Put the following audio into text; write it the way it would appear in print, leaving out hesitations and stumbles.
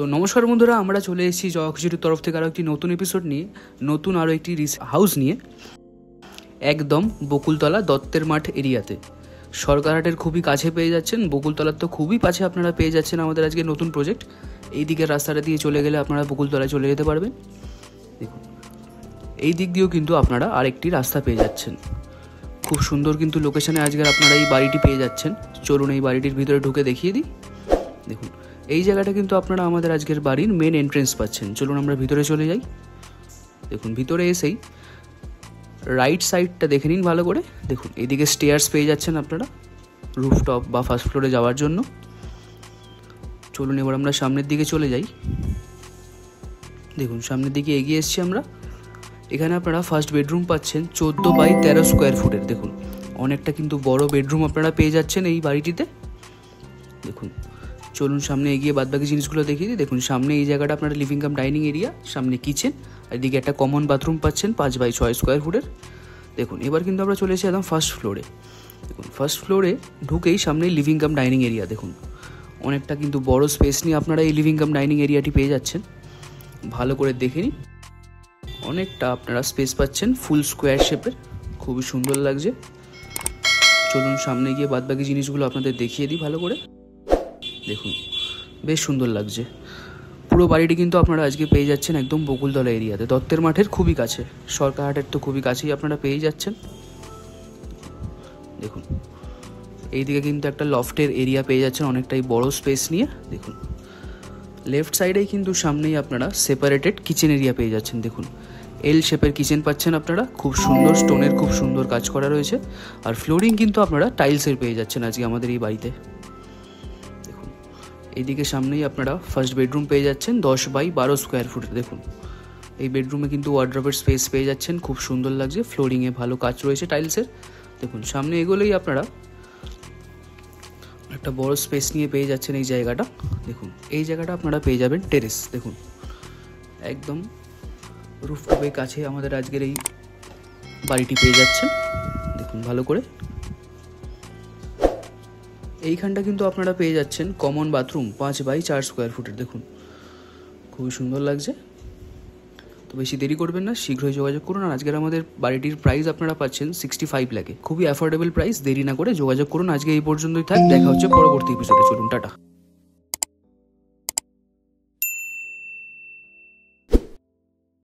তো নমস্কার বন্ধুরা, আমরা চলে এসেছি জয় খুশির তরফ থেকে আরও একটি নতুন এপিসোড নিয়ে, নতুন আরও একটি হাউস নিয়ে, একদম বকুলতলা দত্তের মাঠ এরিয়াতে। সরকারহাটের খুবই কাছে পেয়ে যাচ্ছেন, বকুলতলার তো খুবই কাছে আপনারা পেয়ে যাচ্ছেন আমাদের আজকে নতুন প্রজেক্ট। এই দিকের রাস্তাটা দিয়ে চলে গেলে আপনারা বকুলতলায় চলে যেতে পারবেন। দেখুন, এই দিক দিয়েও কিন্তু আপনারা আরেকটি রাস্তা পেয়ে যাচ্ছেন। খুব সুন্দর কিন্তু লোকেশানে আজকের আপনারা এই বাড়িটি পেয়ে যাচ্ছেন। চলুন এই বাড়িটির ভিতরে ঢুকে দেখিয়ে দিই। দেখুন, এই জায়গাটা কিন্তু আপনারা আমাদের আজকের বাড়ির মেন এন্ট্রেন্স পাচ্ছেন। চলুন আমরা ভিতরে চলে যাই। দেখুন, ভিতরে এসেই রাইট সাইডটা দেখে নিন ভালো করে। দেখুন, এইদিকে স্টেয়ার্স পেয়ে যাচ্ছেন আপনারা রুফটপ বা ফার্স্ট ফ্লোরে যাওয়ার জন্য। চলুন এবার আমরা সামনের দিকে চলে যাই। দেখুন, সামনের দিকে এগিয়ে এসেছি আমরা। এখানে আপনারা ফার্স্ট বেডরুম পাচ্ছেন 14x13 স্কোয়ার ফুটের। দেখুন, অনেকটা কিন্তু বড় বেডরুম আপনারা পেয়ে যাচ্ছেন এই বাড়িটিতে। দেখুন, চলুন সামনে এগিয়ে বাদবাকি জিনিসগুলো দেখিয়ে দিই। দেখুন, সামনে এই জায়গাটা আপনারা লিভিং কাম ডাইনিং এরিয়া, সামনে কিচেন, আর এদিকে একটা কমন বাথরুম পাচ্ছেন 5x6 স্কোয়ার ফুটের। দেখুন, এবার কিন্তু আমরা চলে এসেছি একদম ফার্স্ট ফ্লোরে। দেখুন, ফার্স্ট ফ্লোরে ঢুকেই সামনে লিভিং কাম ডাইনিং এরিয়া। দেখুন, অনেকটা কিন্তু বড় স্পেস নিয়ে আপনারা এই লিভিং কাম ডাইনিং এরিয়াটি পেয়ে যাচ্ছেন। ভালো করে দেখে নিন, অনেকটা আপনারা স্পেস পাচ্ছেন ফুল স্কোয়ার শেপের, খুবই সুন্দর লাগছে। চলুন সামনে গিয়ে বাদবাকি জিনিসগুলো আপনাদের দেখিয়ে দিই ভালো করে। দেখুন, বেশ সুন্দর লাগছে। পুরো বাড়িটি কিন্তু আপনারা আজকে পেয়ে যাচ্ছেন একদম বকুলতলা এরিয়াতে, দত্তের মাঠের খুবই কাছে। সরকারহাটের তো খুবই কাছেই আপনারা পেয়ে যাচ্ছেন। দেখুন, এইদিকে কিন্তু একটা লফটের এরিয়া পেয়ে যাচ্ছেন অনেকটাই বড় স্পেস নিয়ে। দেখুন, লেফট সাইডেই কিন্তু সামনেই আপনারা সেপারেটেড কিচেন এরিয়া পেয়ে যাচ্ছেন। দেখুন, এল শেপের কিচেন পাচ্ছেন আপনারা, খুব সুন্দর স্টোনের খুব সুন্দর কাজ করা রয়েছে। আর ফ্লোরিং কিন্তু আপনারা টাইলসের পেয়ে যাচ্ছেন আজকে আমাদের এই বাড়িতে। দেখুন, এইদিকে সামনেই আপনারা ফার্স্ট বেডরুম পেয়ে যাচ্ছেন 10x12 স্কোয়ার ফুটের। দেখুন, এই বেডরুমে কিন্তু ওয়ার্ড্রবের স্পেস পেয়ে যাচ্ছেন, খুব সুন্দর লাগছে। ফ্লোরিংয়ে ভালো কাজ রয়েছে টাইলসের। দেখুন, সামনে এগোলেই আপনারা একটা বড় স্পেস নিয়ে পেয়ে যাচ্ছেন এই জায়গাটা। দেখুন, এই জায়গাটা আপনারা পেয়ে যাবেন টেরেস। দেখুন, একদম রুফটপের কাছে আমাদের আজকের এই বাড়িটি পেয়ে যাচ্ছেন। দেখুন ভালো করে, এইখানটা কিন্তু আপনারা পেয়ে যাচ্ছেন কমন বাথরুম 5x4 স্কোয়ার ফুটের। দেখুন, খুবই সুন্দর লাগছে। তো বেশি দেরি করবেন না, শীঘ্রই যোগাযোগ করুন। আর আজকের আমাদের বাড়িটির প্রাইস আপনারা পাচ্ছেন 65 লাখে, খুবই অ্যাফোর্ডেবল প্রাইস। দেরি না করে যোগাযোগ করুন। আজকে এই পর্যন্তই থাক, দেখা হচ্ছে পরবর্তী এপিসোডে। চলুন টাটা।